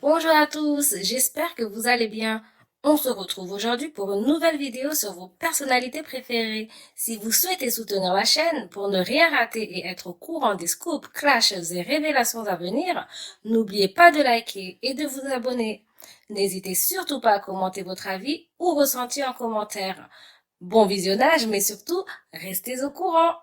Bonjour à tous, j'espère que vous allez bien. On se retrouve aujourd'hui pour une nouvelle vidéo sur vos personnalités préférées. Si vous souhaitez soutenir la chaîne pour ne rien rater et être au courant des scoops, clashs et révélations à venir, n'oubliez pas de liker et de vous abonner. N'hésitez surtout pas à commenter votre avis ou ressenti en commentaire. Bon visionnage, mais surtout, restez au courant.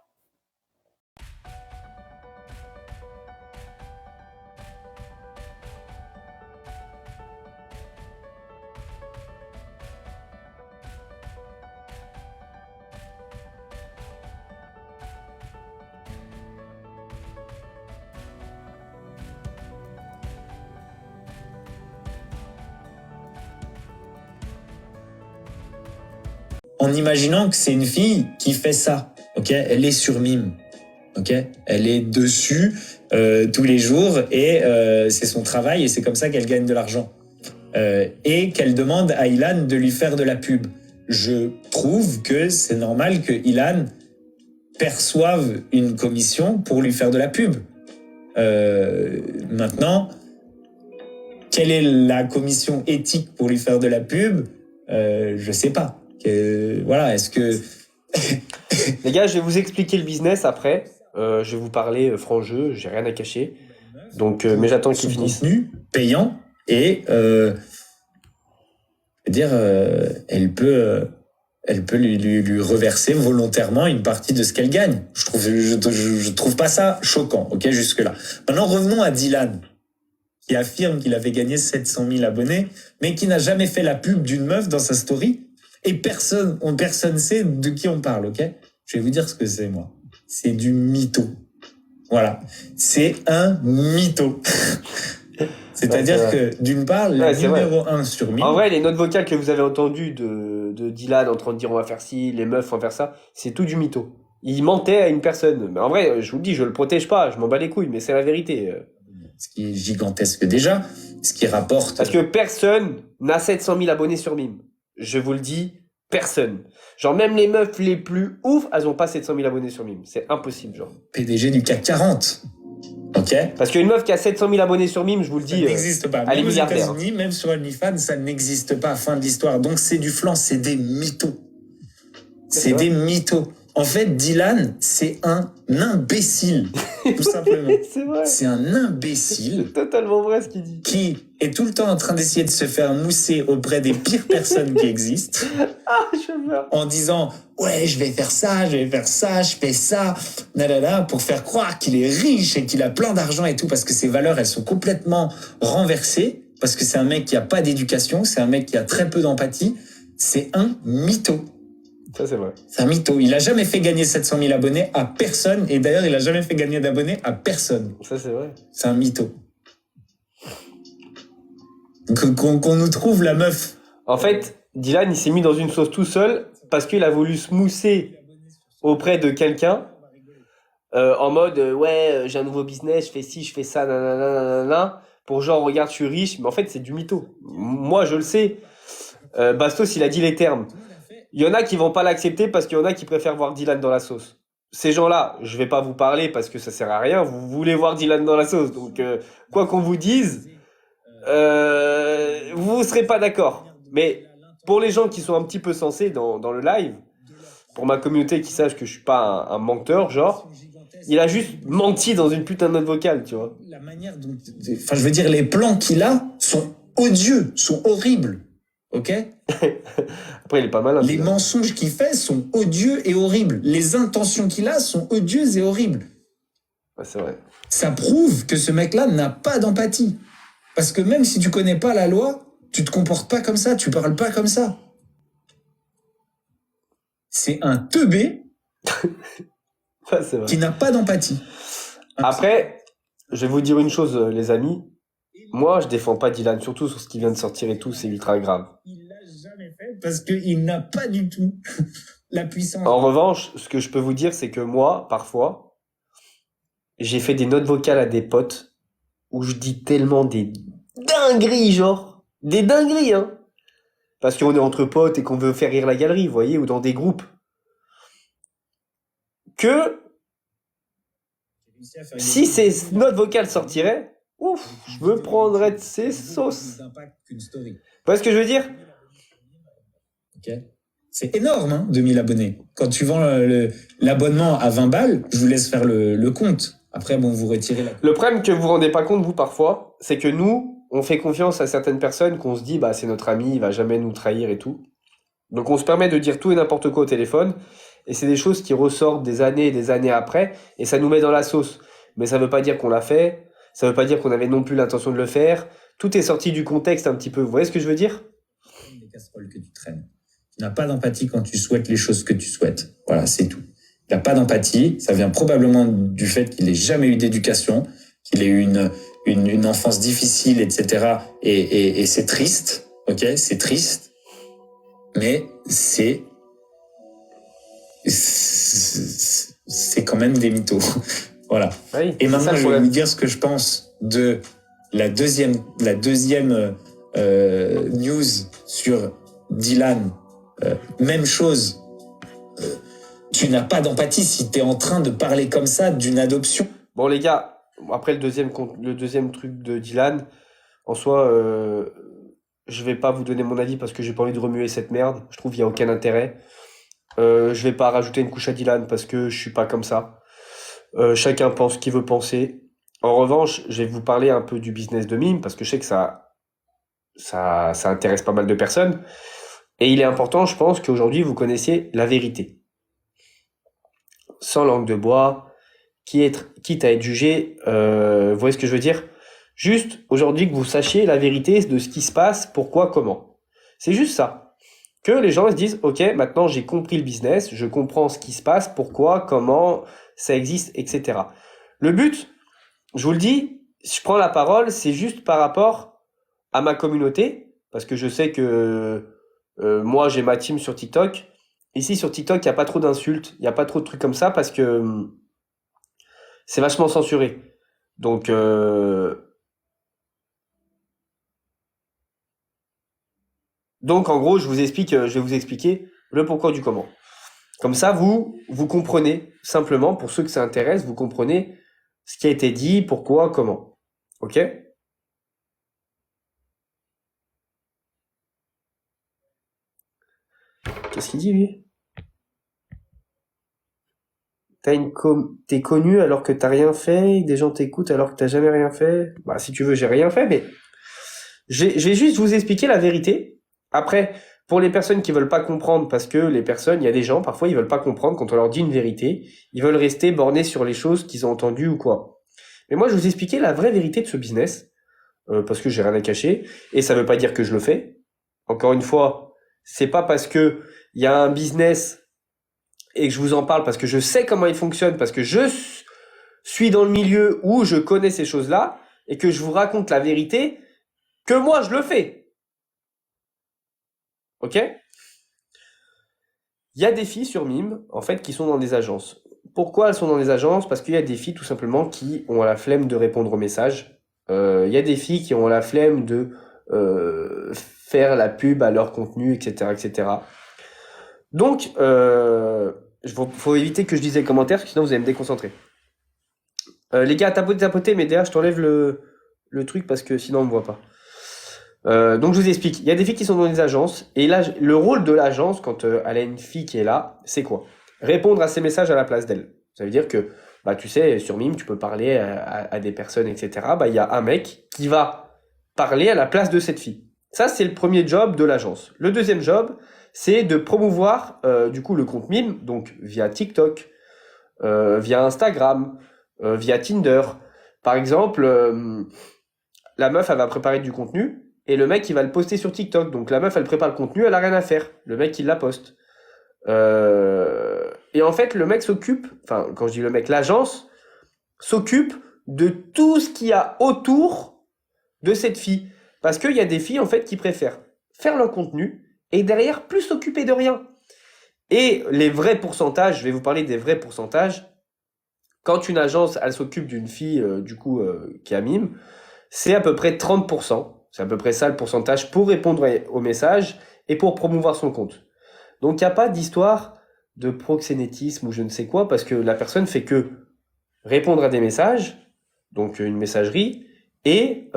En imaginant que c'est une fille qui fait ça, ok? Elle est sur Mime, ok? Elle est dessus tous les jours et c'est son travail et c'est comme ça qu'elle gagne de l'argent. Et qu'elle demande à Ilan de lui faire de la pub. Je trouve que c'est normal que Ilan perçoive une commission pour lui faire de la pub. Maintenant, quelle est la commission éthique pour lui faire de la pub? Je sais pas. Voilà, est-ce que... Les gars, je vais vous expliquer le business après. Je vais vous parler franc jeu, j'ai rien à cacher. Donc, mais j'attends qu'il finisse. Contenu payant et elle peut lui reverser volontairement une partie de ce qu'elle gagne. Je trouve pas ça choquant, ok, jusque-là. Maintenant, revenons à Dylan, qui affirme qu'il avait gagné 700 000 abonnés, mais qui n'a jamais fait la pub d'une meuf dans sa story. Et personne sait de qui on parle, ok? Je vais vous dire ce que c'est, moi. C'est du mytho. Voilà. C'est un mytho. C'est-à-dire que, d'une part, la numéro 1 sur 1000... En vrai, les notes vocales que vous avez entendues de Dylan en train de dire on va faire ci, les meufs vont faire ça, c'est tout du mytho. Il mentait à une personne. Mais en vrai, je vous le dis, je le protège pas, je m'en bats les couilles, mais c'est la vérité. Ce qui est gigantesque déjà, ce qui rapporte... Parce que personne n'a 700 000 abonnés sur Mime. Je vous le dis, personne. Genre, même les meufs les plus ouf, elles ont pas 700 000 abonnés sur Mime. C'est impossible, genre. PDG du CAC 40. Ok? Parce qu'une meuf qui a 700 000 abonnés sur Mime, je vous le dis, ça n'existe pas. Elle est Même aux milliardaire. États-Unis, même sur OnlyFans, ça n'existe pas. Fin de l'histoire. Donc c'est du flan, c'est des mythos. C'est des mythos. En fait, Dylan, c'est un imbécile, tout simplement. C'est vrai. C'est un imbécile. C'est totalement vrai ce qu'il dit. Qui est tout le temps en train d'essayer de se faire mousser auprès des pires personnes qui existent. Ah, je meurs. En disant, ouais, je vais faire ça, je fais ça, pour faire croire qu'il est riche et qu'il a plein d'argent et tout, parce que ses valeurs, elles sont complètement renversées, parce que c'est un mec qui a pas d'éducation, c'est un mec qui a très peu d'empathie. C'est un mytho. Ça, c'est vrai. C'est un mytho. Il a jamais fait gagner 700 000 abonnés à personne, et d'ailleurs, il a jamais fait gagner d'abonnés à personne. Ça, c'est vrai. C'est un mytho. Qu'on nous trouve la meuf. En fait, Dylan, il s'est mis dans une sauce tout seul parce qu'il a voulu se mousser auprès de quelqu'un en mode j'ai un nouveau business, je fais ci, je fais ça, nanana, pour genre regarde, je suis riche. Mais en fait, c'est du mytho. Moi, je le sais. Bastos, il a dit les termes. Il y en a qui vont pas l'accepter parce qu'il y en a qui préfèrent voir Dylan dans la sauce. Ces gens-là, je vais pas vous parler parce que ça sert à rien. Vous voulez voir Dylan dans la sauce. Donc, quoi qu'on vous dise, vous serez pas d'accord. Mais pour les gens qui sont un petit peu sensés dans le live, pour ma communauté qui sache que je suis pas un menteur, genre, il a juste menti dans une putain de note vocale, tu vois. La manière dont... Enfin, je veux dire, les plans qu'il a sont odieux, sont horribles. Ok? Après, il est pas malin. Les mensonges qu'il fait sont odieux et horribles. Les intentions qu'il a sont odieuses et horribles. Ouais, c'est vrai. Ça prouve que ce mec-là n'a pas d'empathie. Parce que même si tu connais pas la loi, tu te comportes pas comme ça, tu parles pas comme ça. C'est un teubé Ouais, c'est vrai. qui n'a pas d'empathie. Après, je vais vous dire une chose, les amis. Moi, je défends pas Dylan, surtout sur ce qui vient de sortir et tout, c'est ultra grave. Il l'a jamais fait parce qu'il n'a pas du tout la puissance. En revanche, ce que je peux vous dire, c'est que moi, parfois, j'ai fait des notes vocales à des potes où je dis tellement des dingueries, genre. Des dingueries, hein. Parce qu'on est entre potes et qu'on veut faire rire la galerie, vous voyez, ou dans des groupes. Que si ces notes vocales sortiraient, Ouf, je me prendrais de ces sauces. d'impact qu'une story. Vous voyez ce que je veux dire? Ok. C'est énorme, hein, 2000 abonnés. Quand tu vends l'abonnement à 20 balles, je vous laisse faire le compte. Après, bon, vous retirez la... Le problème que vous vous rendez pas compte, vous, parfois, c'est que nous, on fait confiance à certaines personnes qu'on se dit, bah, c'est notre ami, il va jamais nous trahir et tout. Donc, on se permet de dire tout et n'importe quoi au téléphone. Et c'est des choses qui ressortent des années et des années après. Et ça nous met dans la sauce. Mais ça veut pas dire qu'on l'a fait. Ça veut pas dire qu'on avait non plus l'intention de le faire. Tout est sorti du contexte un petit peu. Vous voyez ce que je veux dire? Les casseroles que tu traînes. Tu n'as pas d'empathie quand tu souhaites les choses que tu souhaites. Voilà, c'est tout. Il n'a pas d'empathie. Ça vient probablement du fait qu'il n'ait jamais eu d'éducation, qu'il ait eu une enfance difficile, etc. Et c'est triste. Ok, c'est triste. Mais c'est quand même des mythos. Voilà. Oui, Et maintenant, ça, je vais vous dire ce que je pense de la deuxième news sur Dylan. Même chose. Tu n'as pas d'empathie si tu es en train de parler comme ça d'une adoption. Bon, les gars, après le deuxième truc de Dylan, en soi, je vais pas vous donner mon avis parce que j'ai pas envie de remuer cette merde. Je trouve qu'il y a aucun intérêt. Je vais pas rajouter une couche à Dylan parce que je suis pas comme ça. Chacun pense ce qu'il veut penser. En revanche, je vais vous parler un peu du business de mime parce que je sais que ça intéresse pas mal de personnes. Et il est important, je pense, qu'aujourd'hui vous connaissiez la vérité. Sans langue de bois, quitte à être jugé, vous voyez ce que je veux dire? Juste aujourd'hui que vous sachiez la vérité de ce qui se passe, pourquoi, comment. C'est juste ça. Que les gens se disent, ok, maintenant j'ai compris le business, je comprends ce qui se passe, pourquoi, comment, ça existe, etc. Le but, je vous le dis, je prends la parole, c'est juste par rapport à ma communauté, parce que je sais que moi j'ai ma team sur TikTok. Ici sur TikTok, il n'y a pas trop d'insultes, il n'y a pas trop de trucs comme ça, parce que c'est vachement censuré. Donc, en gros, je vais vous expliquer le pourquoi du comment. Comme ça, vous comprenez simplement, pour ceux que ça intéresse, vous comprenez ce qui a été dit, pourquoi, comment. Ok? Qu'est-ce qu'il dit, lui? T'es connu alors que t'as rien fait, des gens t'écoutent alors que t'as jamais rien fait. Bah, si tu veux, j'ai rien fait, mais je vais juste vous expliquer la vérité. Après, pour les personnes qui veulent pas comprendre, parce que il y a des gens, parfois, ils veulent pas comprendre quand on leur dit une vérité. Ils veulent rester bornés sur les choses qu'ils ont entendues ou quoi. Mais moi, je vais vous expliquer la vraie vérité de ce business, parce que j'ai rien à cacher. Et ça veut pas dire que je le fais. Encore une fois, c'est pas parce que il y a un business et que je vous en parle parce que je sais comment il fonctionne, parce que je suis dans le milieu où je connais ces choses-là et que je vous raconte la vérité que moi je le fais. Ok? Il y a des filles sur Mime, en fait, qui sont dans des agences. Pourquoi elles sont dans des agences? Parce qu'il y a des filles, tout simplement, qui ont la flemme de répondre aux messages. Il y a des filles qui ont la flemme de faire la pub à leur contenu, etc., etc. Donc, faut éviter que je dise les commentaires, sinon vous allez me déconcentrer. Les gars, tapotez, mais derrière, je t'enlève le truc parce que sinon on me voit pas. Donc je vous explique. Il y a des filles qui sont dans des agences, et là, le rôle de l'agence, quand elle a une fille qui est là, c'est quoi? Répondre à ces messages à la place d'elle. Ça veut dire que, bah, tu sais, sur Mime, tu peux parler à des personnes, etc. Bah, il y a un mec qui va parler à la place de cette fille. Ça, c'est le premier job de l'agence. Le deuxième job, c'est de promouvoir du coup le compte Mime, donc via TikTok, via Instagram, via Tinder. Par exemple, la meuf, elle va préparer du contenu, et le mec, il va le poster sur TikTok. Donc la meuf, elle prépare le contenu, elle a rien à faire. Le mec, il la poste. Et en fait, le mec s'occupe, enfin, quand je dis le mec, l'agence s'occupe de tout ce qu'il y a autour de cette fille. Parce qu'il y a des filles, en fait, qui préfèrent faire leur contenu et derrière, plus s'occuper de rien. Et les vrais pourcentages, je vais vous parler des vrais pourcentages. Quand une agence, elle s'occupe d'une fille, qui a Mime, c'est à peu près 30%. C'est à peu près ça le pourcentage pour répondre aux messages et pour promouvoir son compte. Donc, il n'y a pas d'histoire de proxénétisme ou je ne sais quoi, parce que la personne fait que répondre à des messages, donc une messagerie, et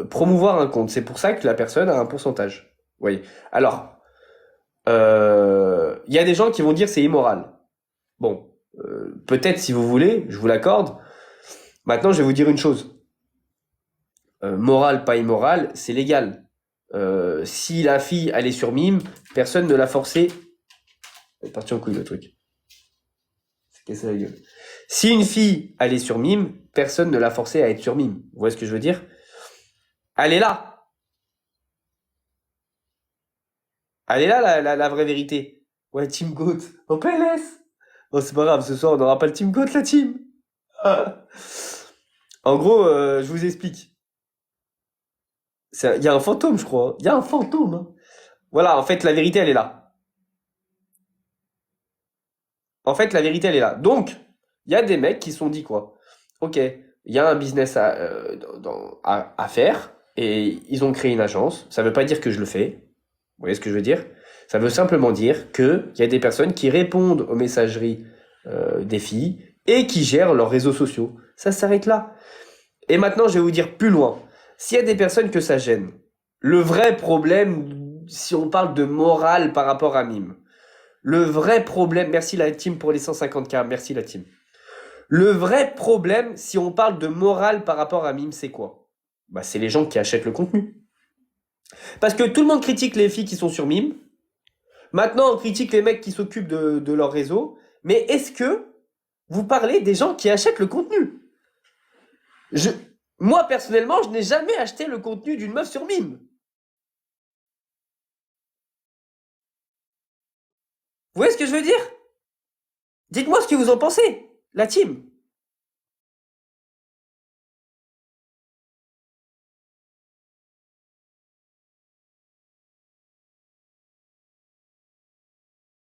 promouvoir un compte. C'est pour ça que la personne a un pourcentage. Vous voyez. Alors, il y a des gens qui vont dire c'est immoral. Bon, peut-être si vous voulez, je vous l'accorde. Maintenant, je vais vous dire une chose. Moral, pas immoral, c'est légal. Si la fille, elle est sur mime, personne ne l'a forcé. Elle est partie en couille, le truc. C'est cassé la gueule. Si une fille, elle est sur mime, personne ne l'a forcé à être sur mime. Vous voyez ce que je veux dire? Elle est là. Elle est là, la vraie vérité. Ouais, Team Goat. En PLS. Oh, c'est pas grave, ce soir, on n'aura pas le Team Goat, la team. Ah. En gros, je vous explique. Il y a un fantôme, je crois. Il y a un fantôme. Hein. Voilà, en fait, la vérité, elle est là. En fait, la vérité, elle est là. Donc, il y a des mecs qui se sont dit quoi? Ok, il y a un business à faire et ils ont créé une agence. Ça veut pas dire que je le fais. Vous voyez ce que je veux dire? Ça veut simplement dire qu'il y a des personnes qui répondent aux messageries des filles et qui gèrent leurs réseaux sociaux. Ça s'arrête là. Et maintenant, je vais vous dire plus loin. S'il y a des personnes que ça gêne, le vrai problème, si on parle de morale par rapport à Mime, le vrai problème, merci la team pour les 150K, merci la team. Le vrai problème, si on parle de morale par rapport à Mime, c'est quoi? Bah, c'est les gens qui achètent le contenu. Parce que tout le monde critique les filles qui sont sur Mime. Maintenant, on critique les mecs qui s'occupent de leur réseau. Mais est-ce que vous parlez des gens qui achètent le contenu? Moi, personnellement, je n'ai jamais acheté le contenu d'une meuf sur Mime. Vous voyez ce que je veux dire? Dites-moi ce que vous en pensez, la team.